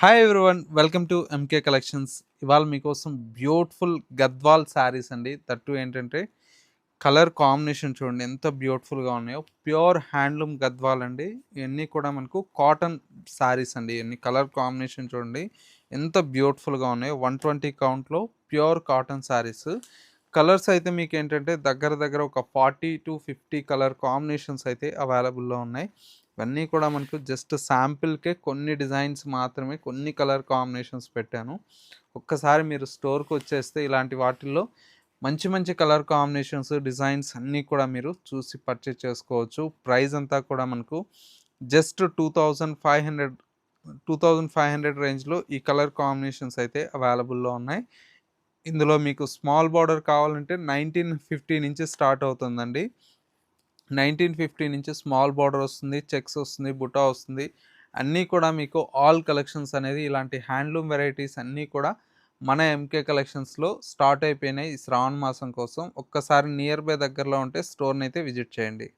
Hi everyone, welcome to MK collections. ఇవాళ మీకోసం beautiful Gadwal saris అండి. తట్టు ఏంటంటే కలర్ కాంబినేషన్ చూడండి ఎంత బ్యూటిఫుల్గా ఉన్నాయో. ప్యూర్ హ్యాండ్లూమ్ గద్వాల్ అండి. ఇవన్నీ కూడా మనకు కాటన్ శారీస్ అండి. ఇవన్నీ కలర్ కాంబినేషన్ చూడండి ఎంత బ్యూటిఫుల్గా ఉన్నాయో. 120 కౌంట్లో ప్యూర్ కాటన్ శారీస్. కలర్స్ అయితే మీకు ఏంటంటే దగ్గర దగ్గర ఒక 40 to 50 కలర్ కాంబినేషన్స్ అయితే అవైలబుల్లో ఉన్నాయి. ఇవన్నీ కూడా మనకు జస్ట్ శాంపిల్‌కే కొన్ని డిజైన్స్ మాత్రమే, కొన్ని కలర్ కాంబినేషన్స్ పెట్టాను. ఒక్కసారి మీరు స్టోర్‌కొచ్చేస్తే ఇలాంటి వాటిల్లో మంచి మంచి కలర్ కాంబినేషన్స్, డిజైన్స్ అన్నీ కూడా మీరు చూసి పర్చేజ్ చేసుకోవచ్చు. ప్రైస్ అంతా కూడా మనకు జస్ట్ 2500 2500 రేంజ్‌లో ఈ కలర్ కాంబినేషన్స్ అయితే అవైలబుల్‌లో ఉన్నాయి. ఇందులో మీకు స్మాల్ బార్డర్ కావాలంటే 1950 నుంచి స్టార్ట్ అవుతుందండి. 1950 నుంచి స్మాల్ బార్డర్ వస్తుంది, చెక్స్ వస్తుంది, బుటా వస్తుంది. అన్నీ కూడా మీకు ఆల్ కలెక్షన్స్ అనేది ఇలాంటి హ్యాండ్లూమ్ వెరైటీస్ అన్నీ కూడా మన ఎంకే కలెక్షన్స్‌లో స్టార్ట్ అయిపోయినాయి ఈ శ్రావణ మాసం కోసం. ఒక్కసారి నియర్ బై దగ్గరలో ఉంటే స్టోర్‌నైతే విజిట్ చేయండి.